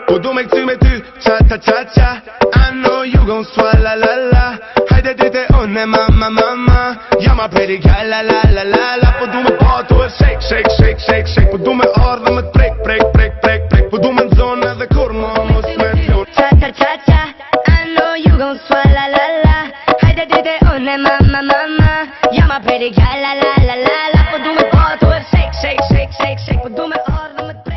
Voor doe me tu met u, cha cha cha cha. I know you gon' swallow la la. Haide dit te onne mama mama. Ja maar pretty girl la la la la la. Voor doe me part to shake shake shake shake shake. Voor doe me orde met prik prik prik prik prik. Voor doe me zon naar de korma mos met jou. Cha cha cha cha. I know you gon' swallow la la. Haide dit te onne mama mama. Ja maar pretty girl la la la la la. Voor doe me part to shake shake shake shake shake. Voor doe me orde met prik.